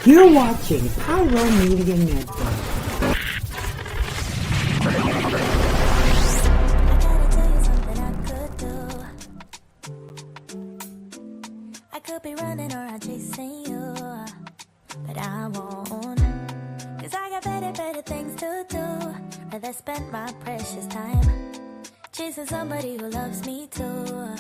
You're watching Pyro Media Network. I could be running or I'm chasing you, but I won't, 'cause I got better things to do. Rather spend my precious time chasing somebody who loves me too.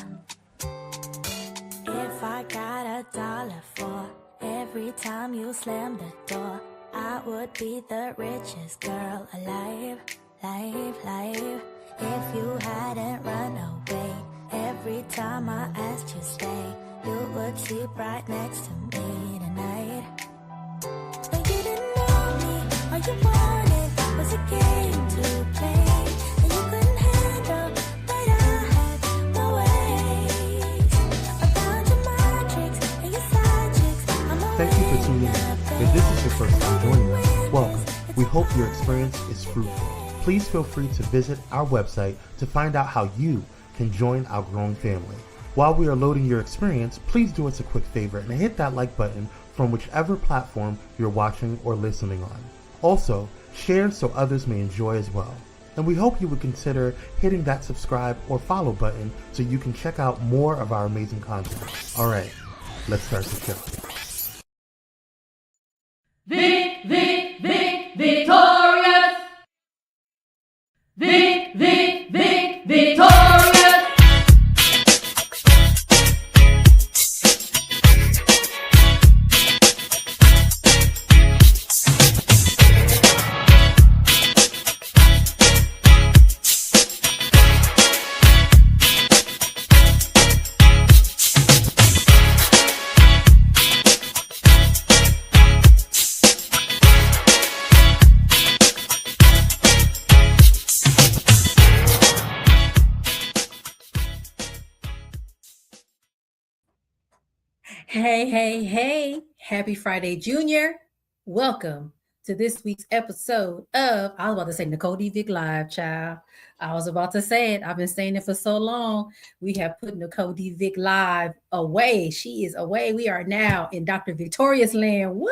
If I got $1 for every time you slam the door, I would be the richest girl alive, life. If you hadn't run away every time I asked you stay, you would sleep right next to me tonight. When you didn't know me, all you wanted was a game to play, and you couldn't handle that I had my ways. I found your magics and your side chicks. Thank you for tuning in. If this is your first time joining us, welcome. We hope your experience is fruitful. Please feel free to visit our website to find out how you can join our growing family. While we are loading your experience, please do us a quick favor and hit that like button from whichever platform you're watching or listening on. Also, share so others may enjoy as well. And we hope you would consider hitting that subscribe or follow button so you can check out more of our amazing content. All right, let's start the show. VICKtorious. VICKtorious. Hey, happy Friday, Junior. Welcome to this week's episode of, I was about to say Nicole D. Vick Live, child. I was about to say it. I've been saying it for so long. We have put Nicole D. Vick Live away. She is away. We are now in Dr. VICKtorious land. Woo!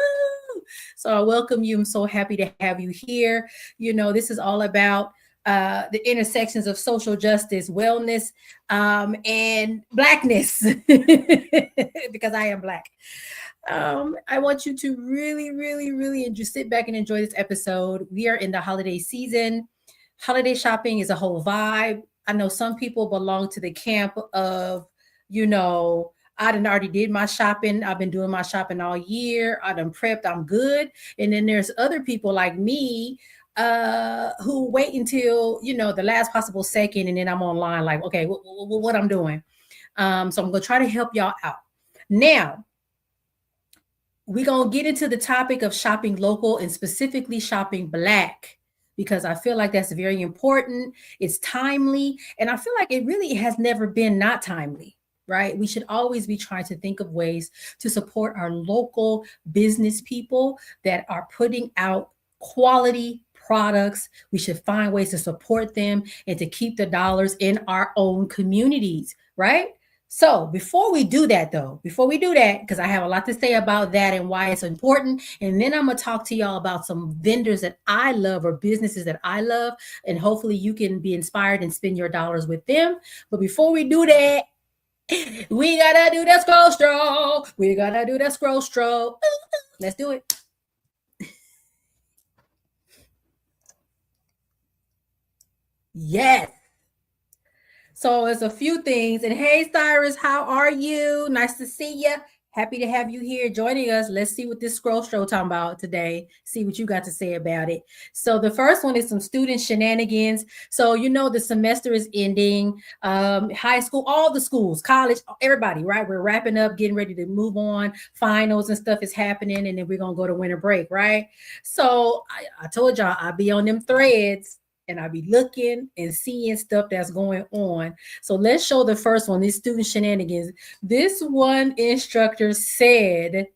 So I welcome you. I'm so happy to have you here. You know, this is all about the intersections of social justice, wellness, and Blackness, because I am Black. I want you to really and just sit back and enjoy this episode. We are in the holiday season. Holiday shopping is a whole vibe. I know some people belong to the camp of, you know, I done already did my shopping. I've been doing my shopping all year. I done prepped. I'm good. And then there's other people like me who wait until, you know, the last possible second, and then I'm online like, okay, what I'm doing. So I'm going to try to help y'all out. Now, we're going to get into the topic of shopping local and specifically shopping Black, because I feel like that's very important. It's timely. And I feel like it really has never been not timely, right? We should always be trying to think of ways to support our local business people that are putting out quality products. We should find ways to support them and to keep the dollars in our own communities, right? So before we do that, because I have a lot to say about that and why it's important, and then I'm going to talk to y'all about some vendors that I love or businesses that I love, and hopefully you can be inspired and spend your dollars with them. But before we do that, we got to do that scroll stroll. Let's do it. Yes. So it's a few things. And hey, Cyrus, how are you? Nice to see you. Happy to have you here joining us. Let's see what this scroll stroll talking about today. See what you got to say about it. So the first one is some student shenanigans. So, you know, the semester is ending. High school, all the schools, college, everybody, right? We're wrapping up, getting ready to move on. Finals and stuff is happening. And then we're going to go to winter break, right? So I told y'all I'll be on them threads, and I'll be looking and seeing stuff that's going on. So let's show the first one, these student shenanigans. This one instructor said,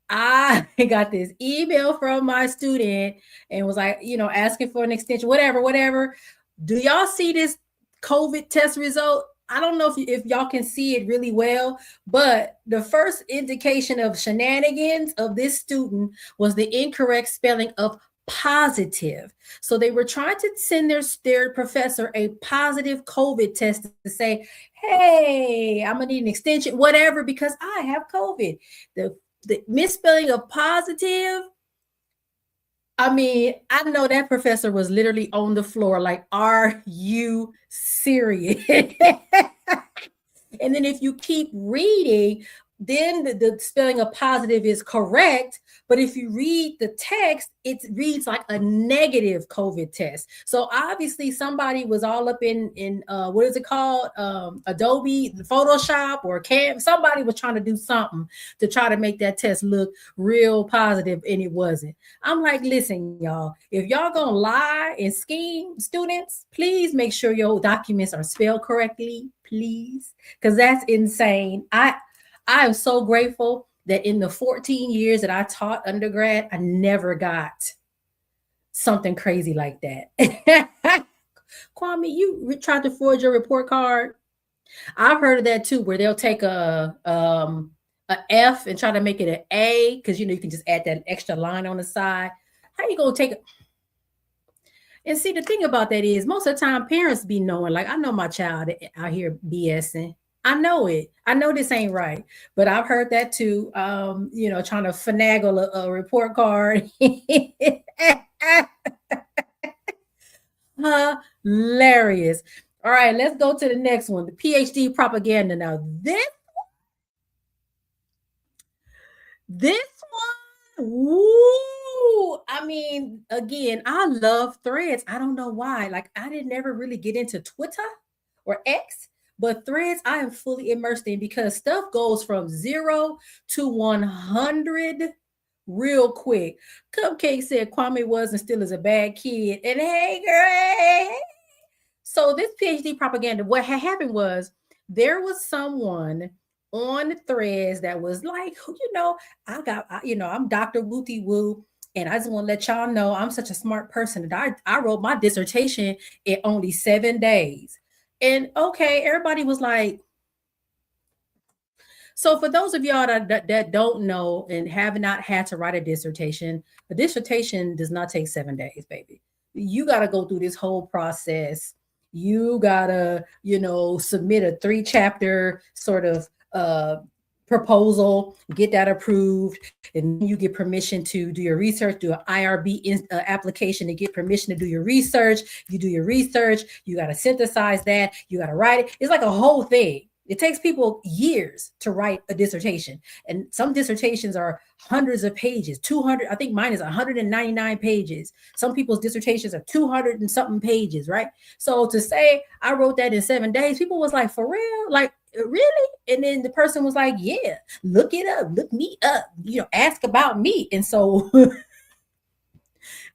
I got this email from my student and was like, you know, asking for an extension, whatever. Do y'all see this COVID test result? I don't know if y'all can see it really well, but the first indication of shenanigans of this student was the incorrect spelling of positive. So they were trying to send their professor a positive COVID test to say, hey, I'm gonna need an extension, whatever, because I have COVID. The misspelling of positive, I mean, I know that professor was literally on the floor like, are you serious? And then if you keep reading, then the spelling of positive is correct. But if you read the text, it reads like a negative COVID test. So obviously somebody was all up in what is it called? Adobe, Photoshop, or Cam. Somebody was trying to do something to try to make that test look real positive, and it wasn't. I'm like, listen, y'all, if y'all gonna lie and scheme, students, please make sure your documents are spelled correctly, please, because that's insane. I am so grateful that in the 14 years that I taught undergrad, I never got something crazy like that. Kwame, you tried to forge your report card. I've heard of that too, where they'll take a F and try to make it an A, because you can just add that extra line on the side. How you gonna take it? And see, the thing about that is most of the time parents be knowing, like, I know my child out here BSing. I know it. I know this ain't right, but I've heard that too. Trying to finagle a report card. Hilarious. All right, let's go to the next one. The PhD propaganda. Now, this one, woo! I mean, again, I love threads. I don't know why. Like, I didn't ever really get into Twitter or X. But threads, I am fully immersed in, because stuff goes from 0 to 100 real quick. Cupcake said Kwame was and still is a bad kid. And hey, girl. So this PhD propaganda, what had happened was there was someone on threads that was like, I'm Dr. Wooty Woo. And I just want to let y'all know I'm such a smart person that I wrote my dissertation in only 7 days. And okay, everybody was like, so for those of y'all that don't know and have not had to write a dissertation does not take 7 days, baby. You got to go through this whole process. You got to, submit a 3-chapter sort of proposal, get that approved, and you get permission to do your research, do an IRB application to get permission to do your research. You do your research, you got to synthesize that, you got to write it. It's like a whole thing. It takes people years to write a dissertation, and some dissertations are hundreds of pages, 200. I think mine is 199 pages. Some people's dissertations are 200 and something pages, right? So to say I wrote that in 7 days, people was like, for real? Like, really? And then the person was like, yeah, look it up, look me up, ask about me. And so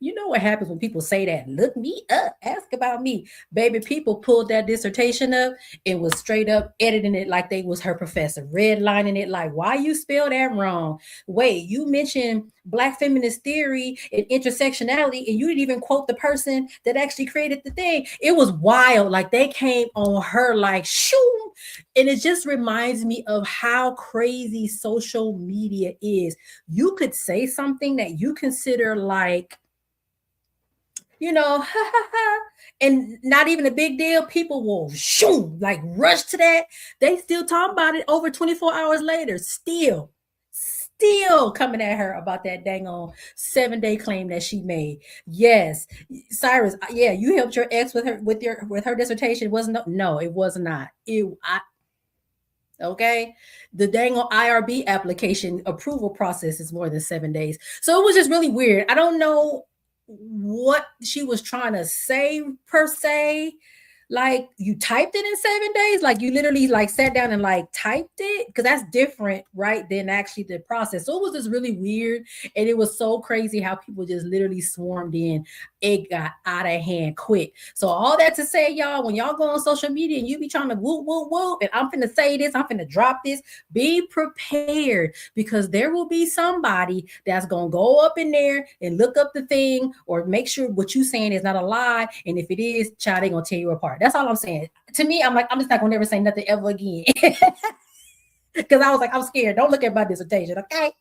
you know what happens when people say that, look me up, ask about me, baby. People pulled that dissertation up and was straight up editing it like they was her professor, redlining it like, why you spell that wrong? Wait, you mentioned Black feminist theory and intersectionality, and you didn't even quote the person that actually created the thing. It was wild. Like, they came on her like, shoo. And it just reminds me of how crazy social media is. You could say something that you consider like, and not even a big deal. People will like rush to that. They still talk about it over 24 hours later. Still coming at her about that dang on 7-day claim that she made. Yes, Cyrus. Yeah, you helped your ex with her dissertation. No, it was not. Okay, the dang on IRB application approval process is more than 7 days. So it was just really weird. I don't know what she was trying to say per se. Like, you typed it in 7 days, like you literally like sat down and like typed it, because that's different, right, than actually the process. So it was just really weird, and it was so crazy how people just literally swarmed in. It got out of hand quick. So all that to say, y'all, when y'all go on social media and you be trying to whoop, and I'm finna say this, I'm finna drop this, be prepared, because there will be somebody that's gonna go up in there and look up the thing or make sure what you saying is not a lie, and if it is, child, they gonna tear you apart. hard. That's all I'm saying. To me, I'm like, I'm just not gonna never say nothing ever again. Because I was like, I'm scared. Don't look at my dissertation, okay?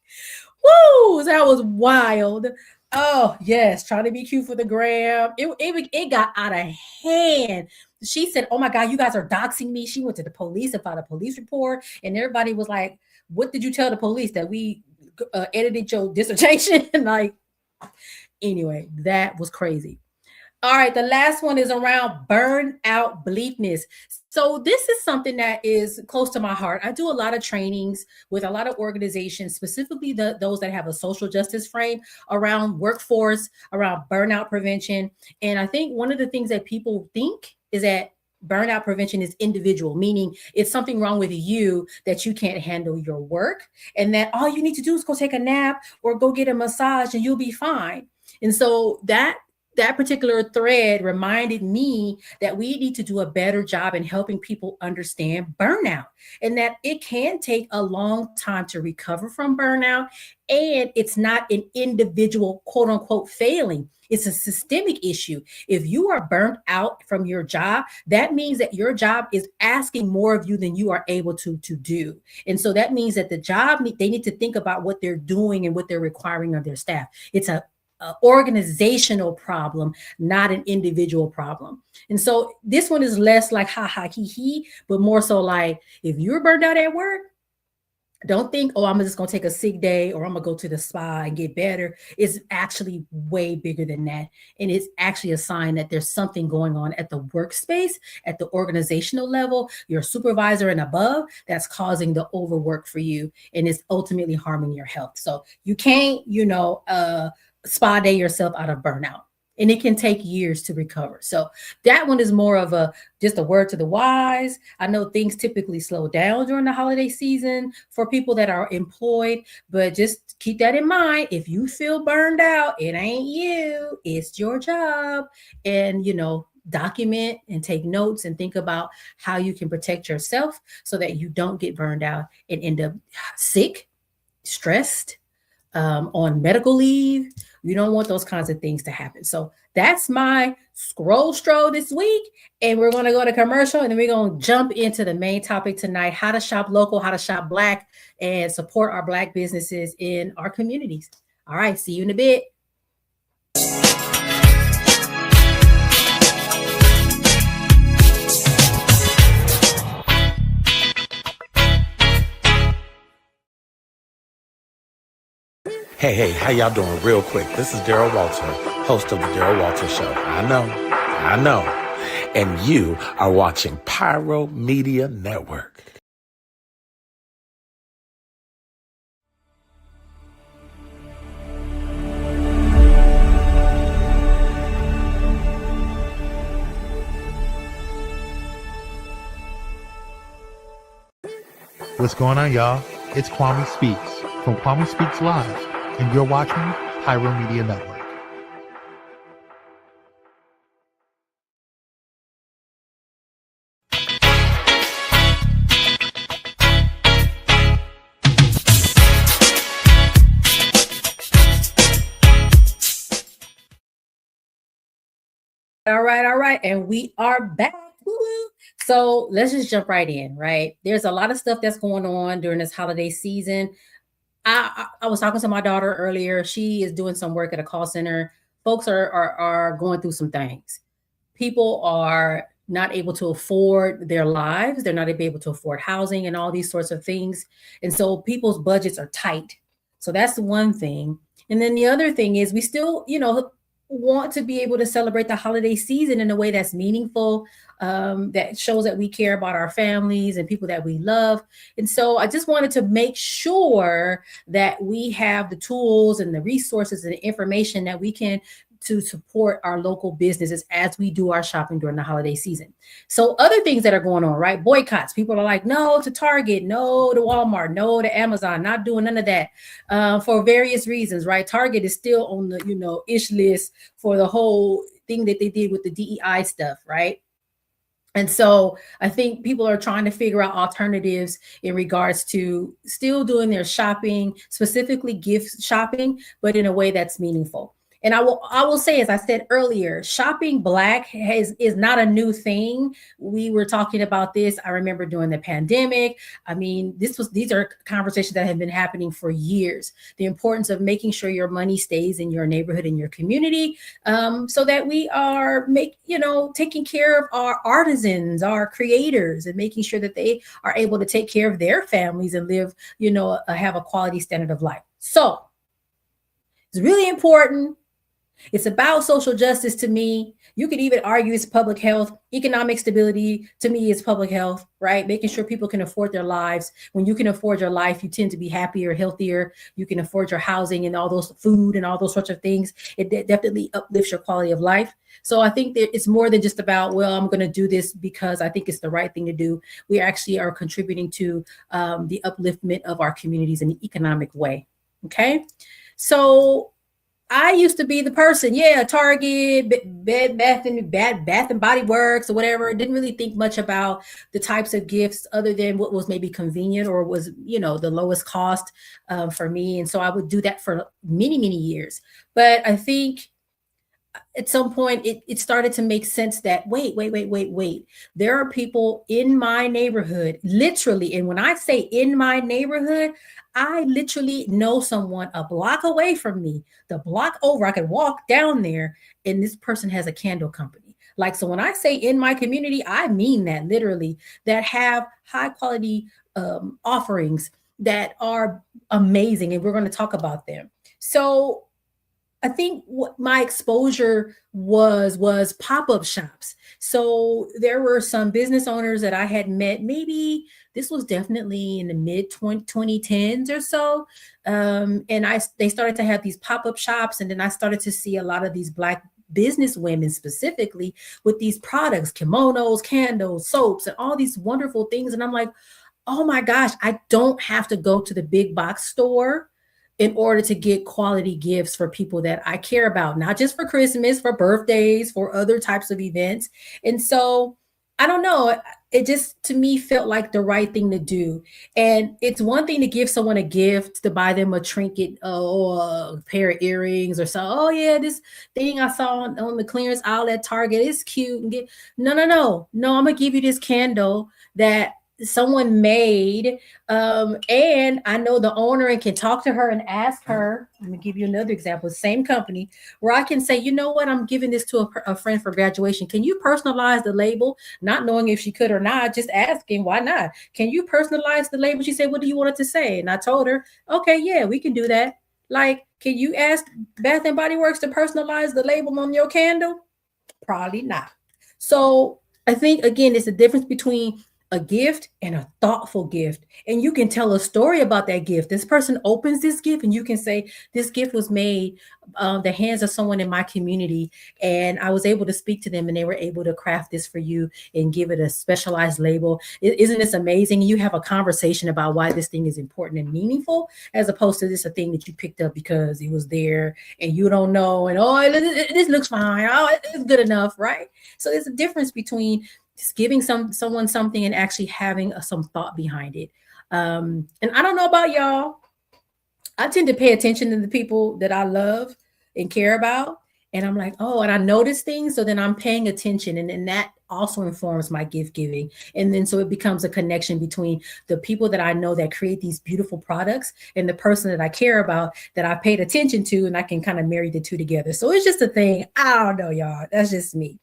Woo! That was wild. Oh, yes, trying to be cute for the gram. It got out of hand. She said, oh my God, you guys are doxing me. She went to the police and filed a police report. And everybody was like, what did you tell the police? That we edited your dissertation? Like, anyway, that was crazy. All right, the last one is around burnout bleakness. So this is something that is close to my heart. I do a lot of trainings with a lot of organizations, specifically those that have a social justice frame around workforce, around burnout prevention. And I think one of the things that people think is that burnout prevention is individual, meaning it's something wrong with you that you can't handle your work, and that all you need to do is go take a nap or go get a massage and you'll be fine. And so that particular thread reminded me that we need to do a better job in helping people understand burnout, and that it can take a long time to recover from burnout. And it's not an individual, quote unquote, failing. It's a systemic issue. If you are burnt out from your job, that means that your job is asking more of you than you are able to do. And so that means that the job, they need to think about what they're doing and what they're requiring of their staff. It's a organizational problem, not an individual problem. And so this one is less like ha ha he he, but more so like, if you're burned out at work, don't think, oh, I'm just going to take a sick day or I'm going to go to the spa and get better. It's actually way bigger than that. And it's actually a sign that there's something going on at the workspace, at the organizational level, your supervisor and above, that's causing the overwork for you. And it's ultimately harming your health. So you can't, spa day yourself out of burnout, and it can take years to recover. So that one is more of just a word to the wise. I know things typically slow down during the holiday season for people that are employed, but just keep that in mind. If you feel burned out, it ain't you, it's your job. And, document and take notes and think about how you can protect yourself so that you don't get burned out and end up sick, stressed, on medical leave. You don't want those kinds of things to happen. So that's my scroll stroll this week. And we're going to go to commercial, and then we're going to jump into the main topic tonight: how to shop local, how to shop Black, and support our Black businesses in our communities. All right, see you in a bit. Hey, how y'all doing? Real quick, this is Daryl Walter, host of the Daryl Walter Show. I know. And you are watching Pyro Media Network. What's going on, y'all? It's Kwame Speaks from Kwame Speaks Live, and you're watching Pyro Media Network. All right. And we are back. Woo-hoo. So let's just jump right in, right? There's a lot of stuff that's going on during this holiday season. I was talking to my daughter earlier. She is doing some work at a call center. Folks are going through some things. People are not able to afford their lives. They're not able to afford housing and all these sorts of things. And so people's budgets are tight. So that's one thing. And then the other thing is we still, want to be able to celebrate the holiday season in a way that's meaningful, that shows that we care about our families and people that we love. And so I just wanted to make sure that we have the tools and the resources and the information that we can to support our local businesses as we do our shopping during the holiday season. So other things that are going on, right? Boycotts. People are like, no to Target, no to Walmart, no to Amazon, not doing none of that for various reasons, right? Target is still on the, ish list for the whole thing that they did with the DEI stuff, right? And so I think people are trying to figure out alternatives in regards to still doing their shopping, specifically gift shopping, but in a way that's meaningful. And I will say, as I said earlier, shopping Black is not a new thing. We were talking about this. I remember during the pandemic. I mean, these are conversations that have been happening for years. The importance of making sure your money stays in your neighborhood, in your community, so that we are taking care of our artisans, our creators, and making sure that they are able to take care of their families and live, have a quality standard of life. So it's really important. It's about social justice to me. You could even argue it's public health. Economic stability to me is public health, right? Making sure people can afford their lives. When you can afford your life, you tend to be happier, healthier. You can afford your housing and all those food and all those sorts of things. It definitely uplifts your quality of life. So I think that it's more than just about, well, I'm going to do this because I think it's the right thing to do. We actually are contributing to the upliftment of our communities in an economic way. Okay. So I used to be the person, Target, Bath and Body Works or whatever. Didn't really think much about the types of gifts other than what was maybe convenient or was, the lowest cost for me. And so I would do that for many, many years. But I think at some point it started to make sense that wait. There are people in my neighborhood, literally. And when I say in my neighborhood, I literally know someone a block away from me, the block over. I could walk down there and this person has a candle company. Like, so when I say in my community, I mean that literally, that have high quality offerings that are amazing. And we're going to talk about them. So I think what my exposure was pop-up shops. So there were some business owners that I had met, maybe this was definitely in the mid 2010s or so. And they started to have these pop-up shops. And then I started to see a lot of these Black business women specifically with these products, kimonos, candles, soaps, and all these wonderful things. And I'm like, oh my gosh, I don't have to go to the big box store in order to get quality gifts for people that I care about, not just for Christmas, for birthdays, for other types of events. And so I don't know, it just to me felt like the right thing to do. And it's one thing to give someone a gift, to buy them a trinket or a pair of earrings or so. Oh yeah, this thing I saw on the clearance aisle at Target is cute. And no, I'm gonna give you this candle that someone made, and I know the owner and can talk to her and ask her. Let me give you another example, same company, where I can say, you know what, I'm giving this to a friend for graduation. Can you personalize the label? Not knowing if she could or not, just asking, why not? Can you personalize the label? She said, what do you want it to say? And I told her, okay, yeah, we can do that. Like, can you ask Bath and Body Works to personalize the label on your candle? Probably not. So I think, again, it's the difference between a gift and a thoughtful gift. And you can tell a story about that gift. This person opens this gift and you can say, this gift was made the hands of someone in my community. And I was able to speak to them and they were able to craft this for you and give it a specialized label. Isn't this amazing? You have a conversation about why this thing is important and meaningful, as opposed to this a thing that you picked up because it was there and you don't know. And, oh, this looks fine. Oh, it's good enough, right? So there's a difference between just giving someone something and actually having some thought behind it. And I don't know about y'all. I tend to pay attention to the people that I love and care about. And I'm like, oh, and I notice things. So then I'm paying attention. And that also informs my gift giving. And then so it becomes a connection between the people that I know that create these beautiful products and the person that I care about that I paid attention to. And I can kind of marry the two together. So it's just a thing. I don't know, y'all. That's just me.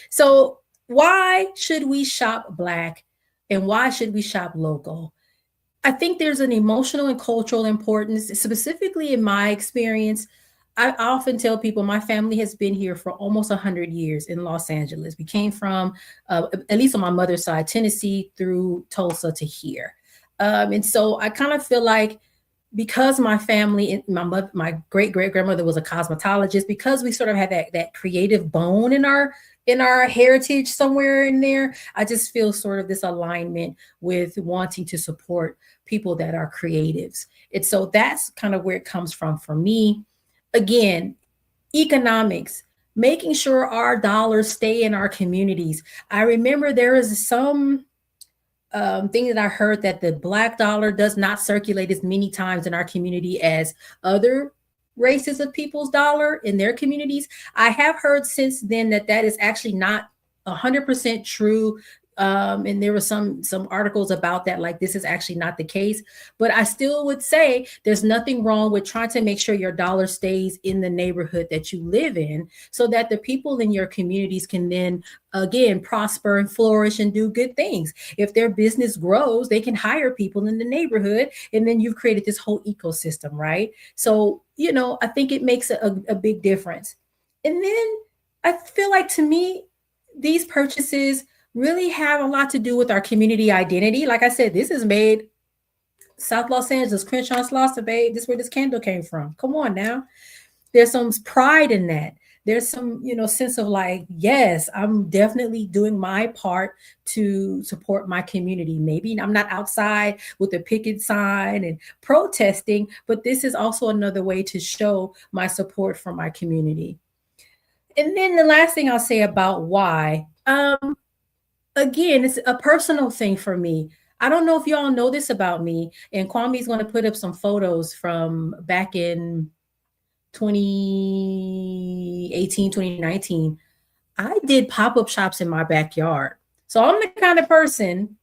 So why should we shop Black and why should we shop local? I think there's an emotional and cultural importance, specifically in my experience. I often tell people my family has been here for almost 100 years in Los Angeles. We came from, at least on my mother's side, Tennessee through Tulsa to here. And so I kind of feel like because my family, my great-great-grandmother was a cosmetologist, because we sort of had that creative bone in our heritage somewhere in there, I just feel sort of this alignment with wanting to support people that are creatives. And so that's kind of where it comes from for me. Again, economics, making sure our dollars stay in our communities. I remember there is some thing that I heard that the Black dollar does not circulate as many times in our community as other races of people's dollar in their communities. I have heard since then that that is actually not 100% true. And there were some articles about that, like this is actually not the case. But I still would say there's nothing wrong with trying to make sure your dollar stays in the neighborhood that you live in, so that the people in your communities can then again prosper and flourish and do good things. If their business grows, they can hire people in the neighborhood, and then you've created this whole ecosystem, right? So I think it makes a big difference. And then I feel like, to me, these purchases really have a lot to do with our community identity. Like I said, this is made South Los Angeles, Crenshaw Slaughter, babe. This is where this candle came from. Come on now. There's some pride in that. There's some, sense of like, yes, I'm definitely doing my part to support my community. Maybe I'm not outside with a picket sign and protesting, but this is also another way to show my support for my community. And then the last thing I'll say about why, again, it's a personal thing for me. I don't know if y'all know this about me, and Kwame's going to put up some photos from back in 2018, 2019. I did pop-up shops in my backyard. So I'm the kind of person,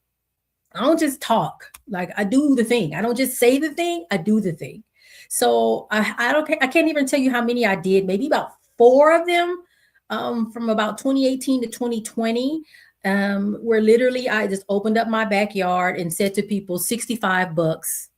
I don't just talk. Like, I do the thing. I don't just say the thing, I do the thing. So I can't even tell you how many I did, maybe about 4 of them, from about 2018 to 2020. Where literally I just opened up my backyard and said to people, $65.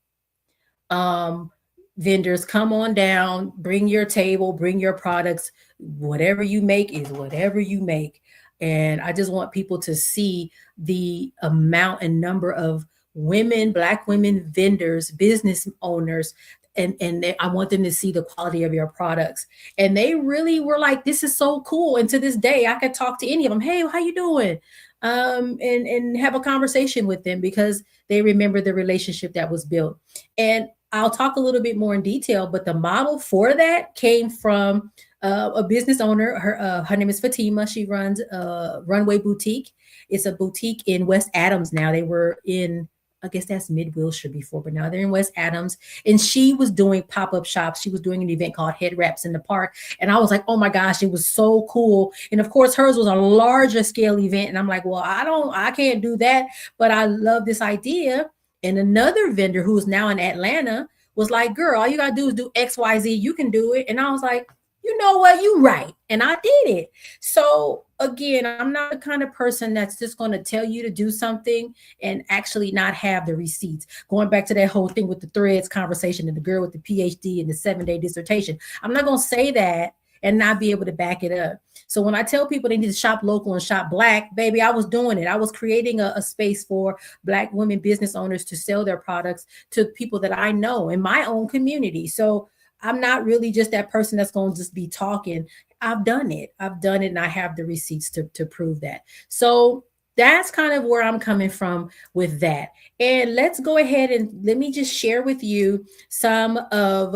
Vendors, come on down, bring your table, bring your products. Whatever you make is whatever you make. And I just want people to see the amount and number of women, Black women vendors, business owners, and I want them to see the quality of your products. And they really were like, this is so cool. And to this day, I could talk to any of them. Hey, how you doing? And have a conversation with them, because they remember the relationship that was built. And I'll talk a little bit more in detail, but the model for that came from a business owner. Her name is Fatima. She runs a Runway Boutique. It's a boutique in West Adams now. They were in, I guess that's Mid-Wilshire before, but now they're in West Adams. And she was doing pop-up shops. She was doing an event called Head Wraps in the Park. And I was like, oh my gosh, it was so cool. And of course, hers was a larger scale event. And I'm like, well, I can't do that, but I love this idea. And another vendor who's now in Atlanta was like, girl, all you gotta do is do X, Y, Z. You can do it. And I was like, you know what, you right. And I did it. So again, I'm not the kind of person that's just going to tell you to do something and actually not have the receipts. Going back to that whole thing with the threads conversation and the girl with the PhD and the 7-day dissertation. I'm not going to say that and not be able to back it up. So when I tell people they need to shop local and shop Black, baby, I was doing it. I was creating a space for Black women business owners to sell their products to people that I know in my own community. So I'm not really just that person that's going to just be talking. I've done it, and I have the receipts to prove that. So that's kind of where I'm coming from with that. And let's go ahead and let me just share with you some of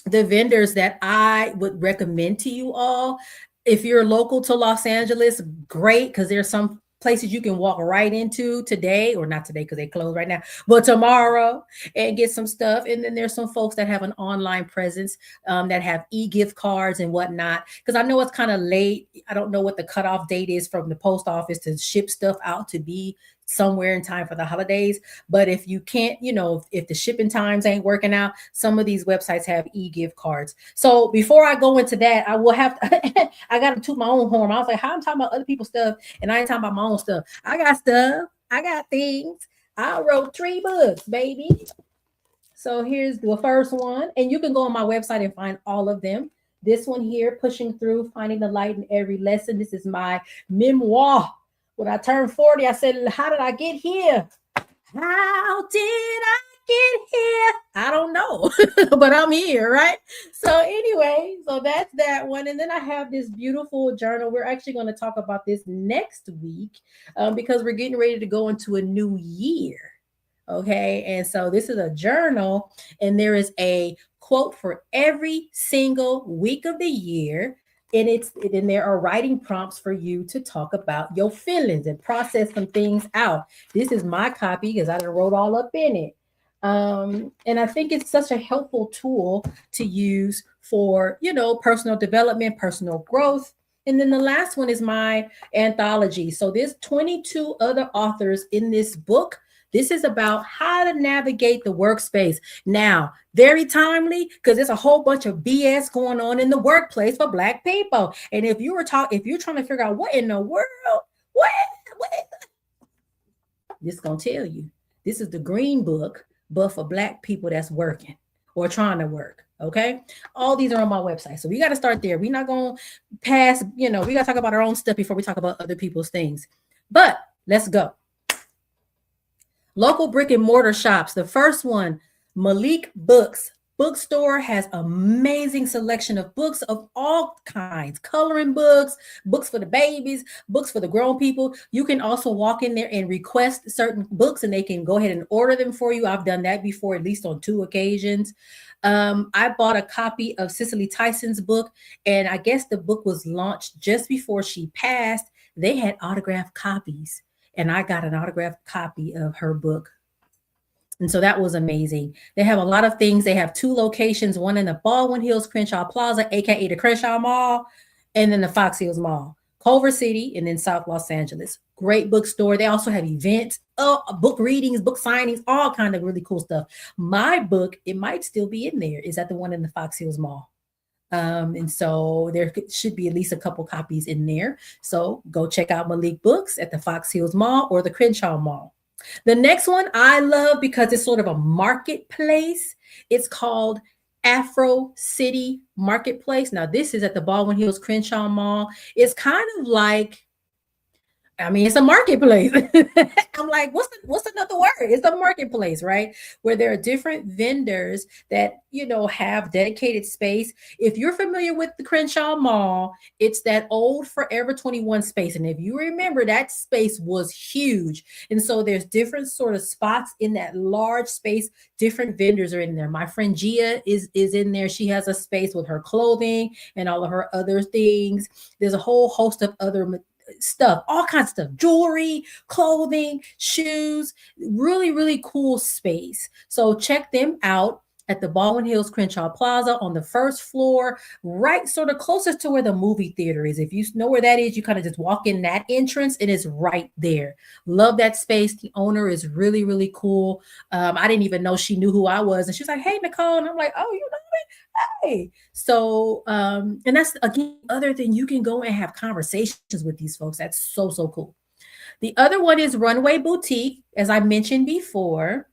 the vendors that I would recommend to you all. If you're local to Los Angeles, great, because there's some places you can walk right into today, or not today because they close right now, but tomorrow, and get some stuff. And then there's some folks that have an online presence that have e-gift cards and whatnot, because I know it's kind of late. I don't know what the cutoff date is from the post office to ship stuff out to be somewhere in time for the holidays. But if you can't, if the shipping times ain't working out, some of these websites have e-gift cards. So before I go into that, I will have to, I got to toot my own horn. I was like, how I'm talking about other people's stuff and I ain't talking about my own stuff. I got stuff. I got things. I wrote 3 books, baby. So here's the first one. And you can go on my website and find all of them. This one here, Pushing Through, Finding the Light in Every Lesson. This is my memoir. When I turned 40, I said, how did I get here? How did I get here? I don't know, but I'm here, right? So anyway, so that's that one. And then I have this beautiful journal. We're actually going to talk about this next week because we're getting ready to go into a new year. Okay. And so this is a journal, and there is a quote for every single week of the year. And there are writing prompts for you to talk about your feelings and process some things out. This is my copy because I done wrote all up in it. And I think it's such a helpful tool to use for, personal development, personal growth. And then the last one is my anthology. So there's 22 other authors in this book. This is about how to navigate the workspace. Now, very timely because there's a whole bunch of BS going on in the workplace for Black people. And if you're trying to figure out what in the world, what this gonna tell you. This is the green book, but for Black people that's working or trying to work. Okay. All these are on my website. So we got to start there. We're not going to pass, we got to talk about our own stuff before we talk about other people's things. But let's go. Local brick and mortar shops. The first one, Malik Books. Bookstore has amazing selection of books of all kinds, coloring books, books for the babies, books for the grown people. You can also walk in there and request certain books and they can go ahead and order them for you. I've done that before, at least on 2 occasions. I bought a copy of Cicely Tyson's book, and I guess the book was launched just before she passed. They had autographed copies, and I got an autographed copy of her book. And so that was amazing. They have a lot of things. They have 2 locations, one in the Baldwin Hills Crenshaw Plaza, aka the Crenshaw Mall, and then the Fox Hills Mall, Culver City, and then South Los Angeles. Great bookstore. They also have events, book readings, book signings, all kind of really cool stuff. My book, it might still be in there, is at the one in the Fox Hills Mall. And so there should be at least a couple copies in there. So go check out Malik Books at the Fox Hills Mall or the Crenshaw Mall. The next one I love because it's sort of a marketplace. It's called Afro City Marketplace. Now, this is at the Baldwin Hills Crenshaw Mall. It's kind of like, it's a marketplace. I'm like, what's another word? It's a marketplace, right? Where there are different vendors that, have dedicated space. If you're familiar with the Crenshaw Mall, it's that old Forever 21 space. And if you remember, that space was huge. And so there's different sort of spots in that large space. Different vendors are in there. My friend Gia is in there. She has a space with her clothing and all of her other things. There's a whole host of other stuff, all kinds of stuff, jewelry, clothing, shoes, really, really cool space. So check them out at the Baldwin Hills Crenshaw Plaza on the first floor, right sort of closest to where the movie theater is. If you know where that is, you kind of just walk in that entrance and it's right there. Love that space. The owner is really, really cool. I didn't even know she knew who I was. And she was like, "Hey, Nicole." And I'm like, "Oh, you know me? Hey." So, and that's, again, other thing, you can go and have conversations with these folks. That's so, so cool. The other one is Runway Boutique. As I mentioned before,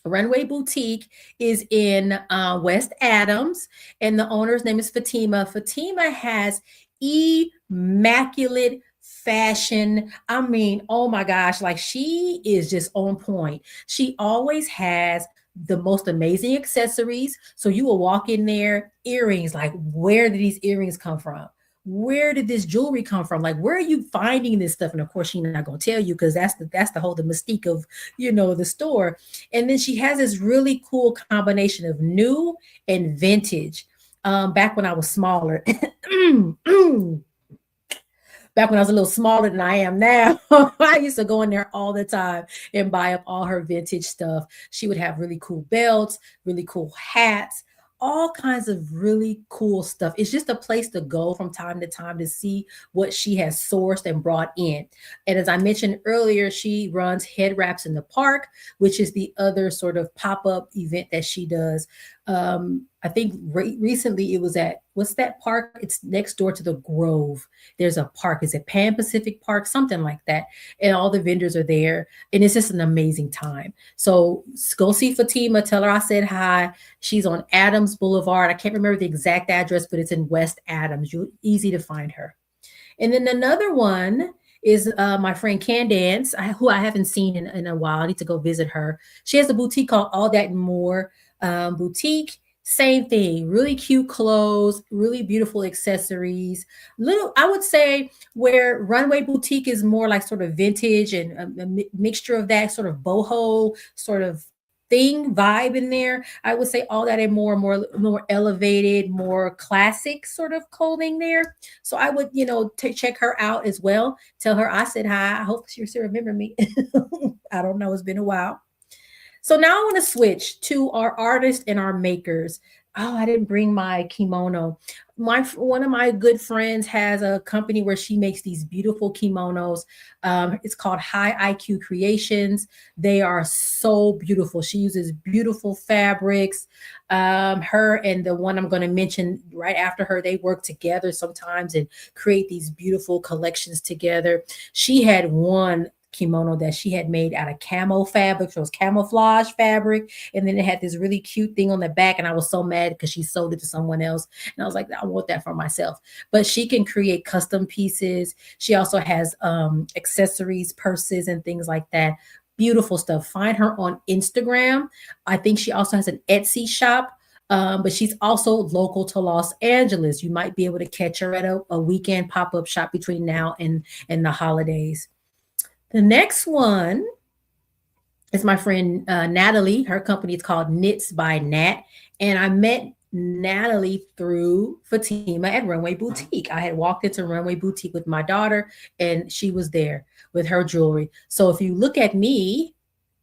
Runway Boutique is in West Adams, and the owner's name is Fatima. Fatima has immaculate fashion. Oh my gosh, like she is just on point. She always has the most amazing accessories. So you will walk in there, earrings, like, where did these earrings come from? Where did this jewelry come from? Like, where are you finding this stuff? And of course, she's not going to tell you, because that's the whole mystique of, the store. And then she has this really cool combination of new and vintage. Back when I was smaller, back when I was a little smaller than I am now, I used to go in there all the time and buy up all her vintage stuff. She would have really cool belts, really cool hats, all kinds of really cool stuff. It's just a place to go from time to time to see what she has sourced and brought in. And as I mentioned earlier, she runs Head Wraps in the Park, which is the other sort of pop-up event that she does. I think recently it was at, what's that park? It's next door to the Grove. There's a park. Is it Pan Pacific Park? Something like that. And all the vendors are there. And it's just an amazing time. So go see Fatima. Tell her I said hi. She's on Adams Boulevard. I can't remember the exact address, but it's in West Adams. Easy to find her. And then another one is my friend Candance, who I haven't seen in a while. I need to go visit her. She has a boutique called All That and More Boutique. Same thing, really cute clothes, really beautiful accessories. I would say where Runway Boutique is more like sort of vintage and a mixture of that sort of boho sort of thing vibe in there. I would say All That and more elevated, more classic sort of clothing there. So I would, check her out as well. Tell her I said hi. I hope she'll still remember me. I don't know. It's been a while. So now I want to switch to our artists and our makers. Oh, I didn't bring my kimono. One of my good friends has a company where she makes these beautiful kimonos. It's called High IQ Creations. They are so beautiful. She uses beautiful fabrics. Her and the one I'm going to mention right after her, they work together sometimes and create these beautiful collections together. She had one kimono that she had made out of camo fabric. So it was camouflage fabric. And then it had this really cute thing on the back. And I was so mad because she sold it to someone else. And I was like, I want that for myself. But she can create custom pieces. She also has accessories, purses, and things like that. Beautiful stuff. Find her on Instagram. I think she also has an Etsy shop. But she's also local to Los Angeles. You might be able to catch her at a weekend pop-up shop between now and the holidays. The next one is my friend Natalie. Her company is called Knits by Nat. And I met Natalie through Fatima at Runway Boutique. I had walked into Runway Boutique with my daughter, and she was there with her jewelry. So if you look at me,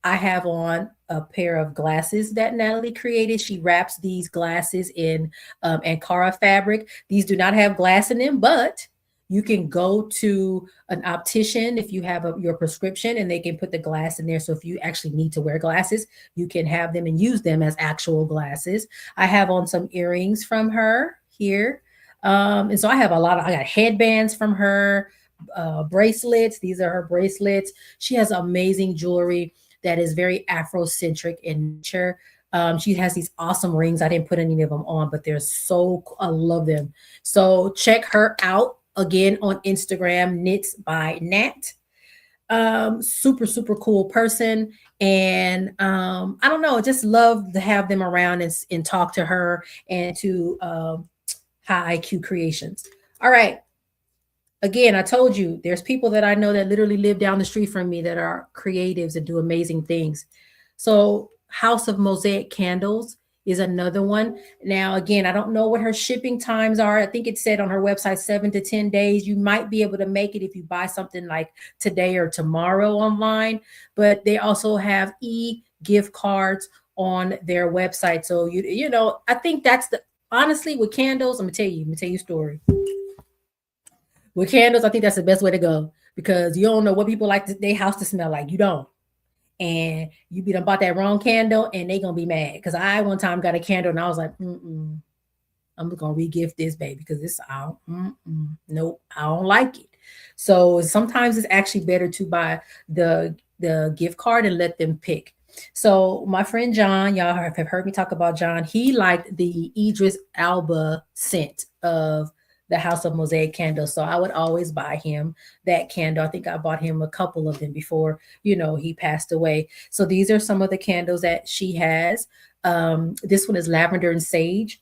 I have on a pair of glasses that Natalie created. She wraps these glasses in Ankara fabric. These do not have glass in them, but you can go to an optician if you have your prescription, and they can put the glass in there. So if you actually need to wear glasses, you can have them and use them as actual glasses. I have on some earrings from her here. And so I have I got headbands from her, bracelets. These are her bracelets. She has amazing jewelry that is very Afrocentric in nature. She has these awesome rings. I didn't put any of them on, but I love them. So check her out. Again, on Instagram, Knits by Nat. Super, super cool person. And I don't know, just love to have them around and talk to her and to High IQ Creations. All right. Again, I told you, there's people that I know that literally live down the street from me that are creatives and do amazing things. So House of Mosaic Candles is another one. Now, again, I don't know what her shipping times are. I think it said on her website 7 to 10 days. You might be able to make it if you buy something like today or tomorrow online, but they also have gift cards on their website. So you know, I think that's honestly with candles, I'm gonna tell you a story. With candles, I think that's the best way to go because you don't know what people like their house to smell like. You don't. And you be done bought that wrong candle and they gonna be mad. Because I one time got a candle and I was like, I'm gonna re-gift this baby because nope, I don't like it. So sometimes it's actually better to buy the gift card and let them pick. So my friend John, y'all have heard me talk about John. He liked the Idris Elba scent of the House of Mosaic candles. So I would always buy him that candle. I think I bought him a couple of them before, he passed away. So these are some of the candles that she has. This one is lavender and sage,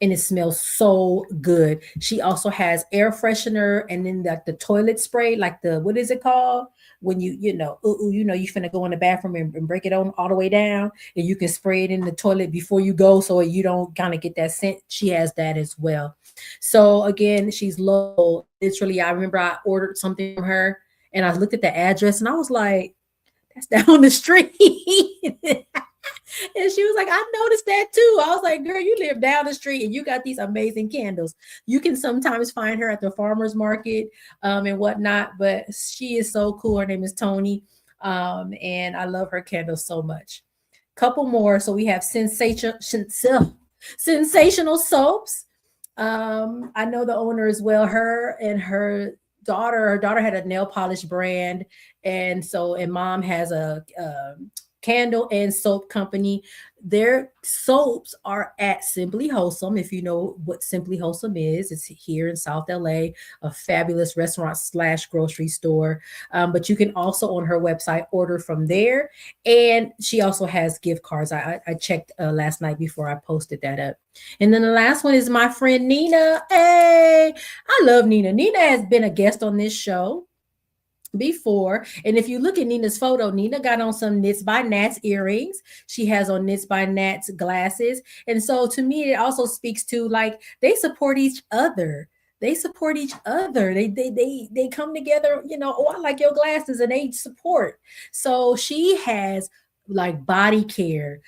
and it smells so good. She also has air freshener and then the toilet spray, like what is it called? When you finna go in the bathroom and break it on all the way down, and you can spray it in the toilet before you go so you don't kind of get that scent. She has that as well. So again, she's low. Literally, I remember I ordered something from her and I looked at the address and I was like, that's down the street. And she was like, I noticed that too. I was like, girl, you live down the street and you got these amazing candles. You can sometimes find her at the farmer's market and whatnot, but she is so cool. Her name is Tony. And I love her candles so much. Couple more. So we have sensational soaps. I know the owner as well. Her and her daughter had a nail polish brand. And mom has a candle and soap company. Their soaps are at Simply Wholesome. If you know what Simply Wholesome is, it's here in South LA, a fabulous restaurant / grocery store. But you can also on her website order from there. And she also has gift cards. I checked last night before I posted that up. And then the last one is my friend Nina. Hey, I love Nina. Nina has been a guest on this show before. And if you look at Nina's photo, Nina got on some Knits by Nat's earrings. She has on Knits by Nat's glasses. And so to me, it also speaks to like they support each other. They support each other. They come together, I like your glasses, and they support. So she has like body care.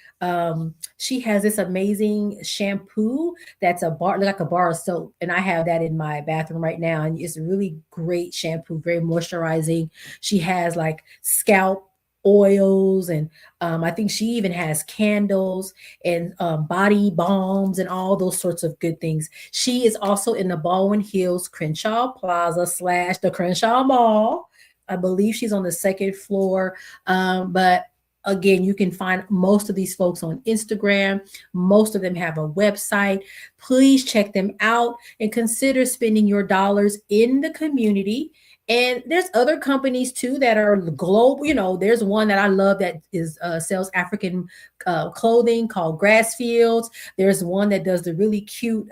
She has this amazing shampoo that's a bar, like a bar of soap, and I have that in my bathroom right now, and it's a really great shampoo, very moisturizing. She has like scalp oils, and I think she even has candles and body balms and all those sorts of good things. She is also in the Baldwin Hills Crenshaw Plaza slash the Crenshaw Mall. I believe she's on the second floor. But again, you can find most of these folks on Instagram. Most of them have a website. Please check them out and consider spending your dollars in the community. And there's other companies too that are global. There's one that I love that is sells African clothing called Grassfields. There's one that does the really cute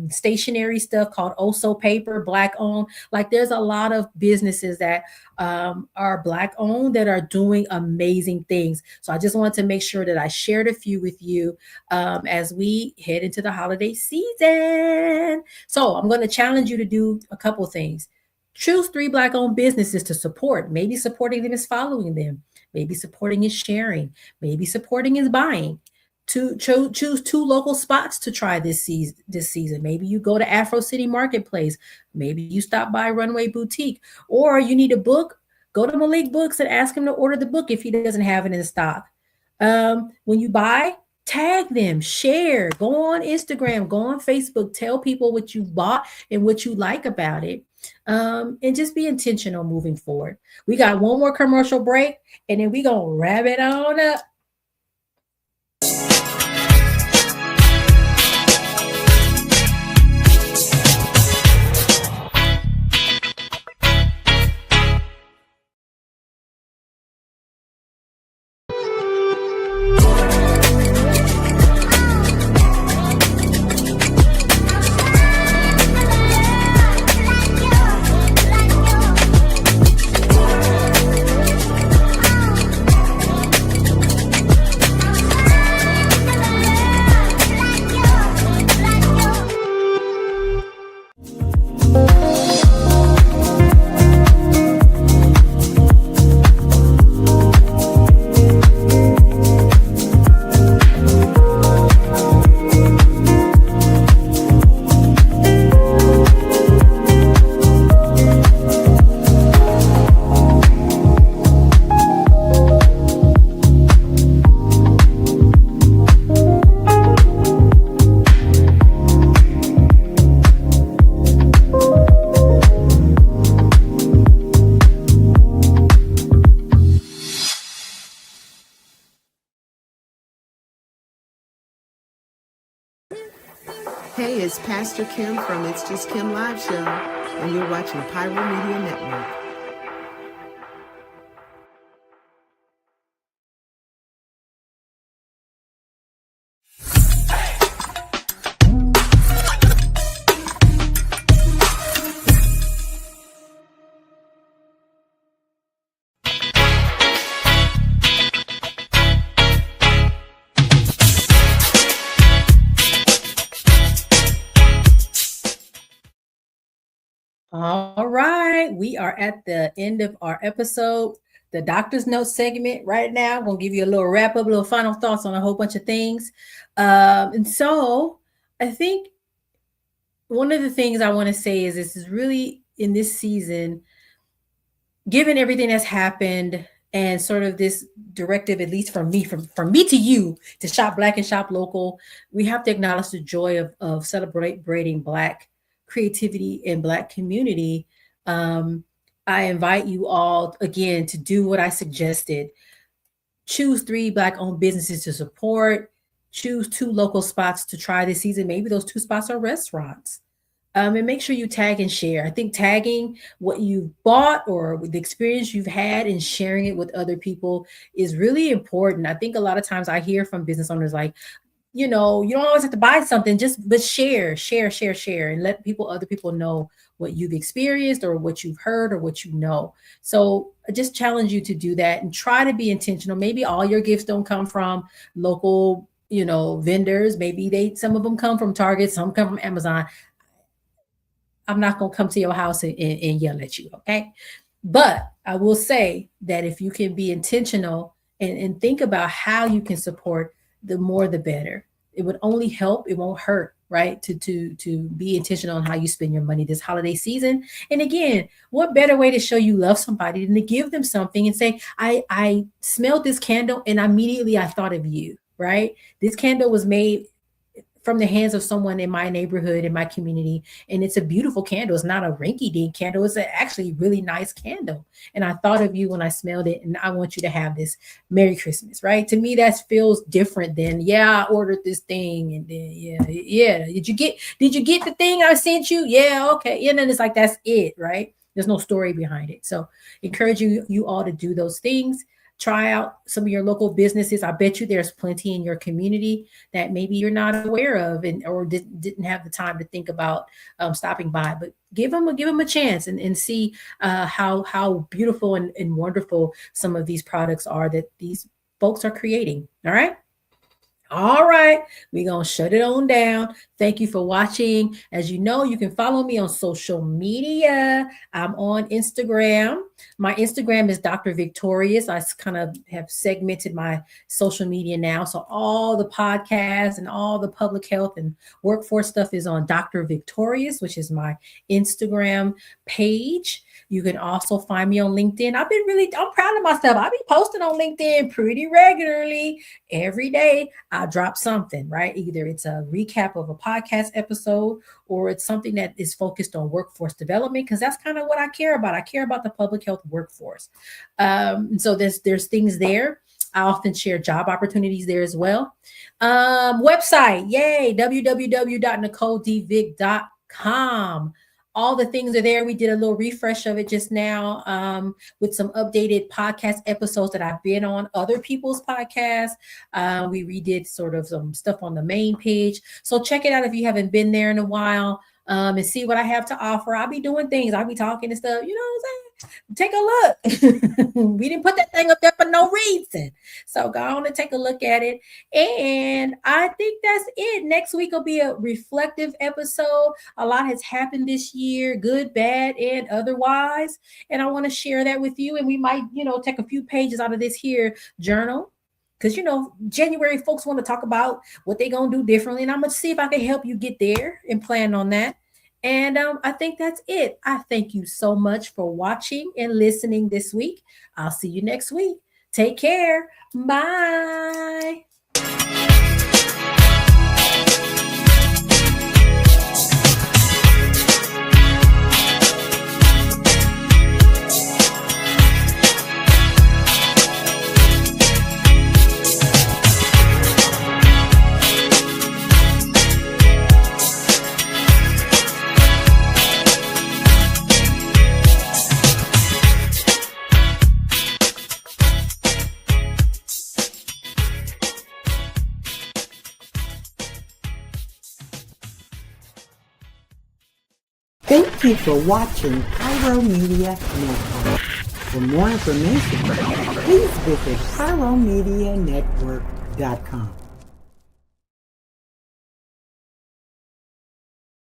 stationery stuff called Oso Paper, Black owned. Like there's a lot of businesses that are Black owned that are doing amazing things. So I just wanted to make sure that I shared a few with you as we head into the holiday season. So I'm going to challenge you to do a couple things. Choose 3 Black owned businesses to support. Maybe supporting them is following them. Maybe supporting is sharing. Maybe supporting is buying. Choose 2 local spots to try this season. Maybe you go to Afro City Marketplace. Maybe you stop by Runway Boutique. Or you need a book, go to Malik Books and ask him to order the book if he doesn't have it in stock. When you buy, tag them, share, go on Instagram, go on Facebook, tell people what you bought and what you like about it. And just be intentional moving forward. We got one more commercial break, and then we gonna wrap it on up. Hey, it's Pastor Kim from It's Just Kim Live Show, and you're watching Pyro Media Network. All right, we are at the end of our episode, the doctor's note segment right now. I'm going to give you a little wrap up, a little final thoughts on a whole bunch of things. And so I think one of the things I want to say is this is really in this season, given everything that's happened and sort of this directive, at least from me to you, to shop Black and shop local, we have to acknowledge the joy of celebrating Black creativity and Black community. I invite you all again to do what I suggested. Choose 3 Black owned businesses to support. Choose 2 local spots to try this season. Maybe those 2 spots are restaurants. And make sure you tag and share. I think tagging what you bought or the experience you've had and sharing it with other people is really important. I think a lot of times I hear from business owners like, you don't always have to buy something, but share, and let other people know what you've experienced or what you've heard or what you know. So I just challenge you to do that and try to be intentional. Maybe all your gifts don't come from local, vendors. Maybe some of them come from Target, some come from Amazon. I'm not going to come to your house and yell at you, okay? But I will say that if you can be intentional and think about how you can support. The more the better. It would only help, it won't hurt, right? To be intentional on how you spend your money this holiday season. And again, what better way to show you love somebody than to give them something and say, I smelled this candle and immediately I thought of you, right? This candle was made from the hands of someone in my neighborhood, in my community. And it's a beautiful candle. It's not a rinky-dink candle. It's actually really nice candle. And I thought of you when I smelled it, and I want you to have this. Merry Christmas, right? To me, that feels different than, I ordered this thing. And then, yeah. Did you get the thing I sent you? Yeah, okay. And then it's like, that's it, right? There's no story behind it. So encourage you all to do those things. Try out some of your local businesses. I bet you there's plenty in your community that maybe you're not aware of or didn't have the time to think about stopping by. But give them a chance and see how beautiful and wonderful some of these products are that these folks are creating. All right, we're going to shut it on down. Thank you for watching. As you know, you can follow me on social media. I'm on Instagram. My Instagram is Dr. VICKtorious. I kind of have segmented my social media now. So all the podcasts and all the public health and workforce stuff is on Dr. VICKtorious, which is my Instagram page. You can also find me on LinkedIn. I'm proud of myself. I be posting on LinkedIn pretty regularly. Every day I drop something, right? Either it's a recap of a podcast episode or it's something that is focused on workforce development, because that's kind of what I care about. I care about the public health workforce. So there's things there. I often share job opportunities there as well. Website, yay, www.NicoleDVick.com. All the things are there. We did a little refresh of it just now with some updated podcast episodes that I've been on other people's podcasts. We redid sort of some stuff on the main page. So check it out if you haven't been there in a while and see what I have to offer. I'll be doing things. I'll be talking and stuff. You know what I'm saying? Take a look. We didn't put that thing up there for no reason. So go on and take a look at it. And I think that's it. Next week will be a reflective episode. A lot has happened this year, good, bad, and otherwise. And I want to share that with you. And we might, take a few pages out of this here journal. Because, January folks want to talk about what they're going to do differently. And I'm going to see if I can help you get there and plan on that. And I think that's it. I thank you so much for watching and listening this week. I'll see you next week. Take care. Bye. Thank you for watching Pyro Media Network. For more information, please visit pyromedianetwork.com.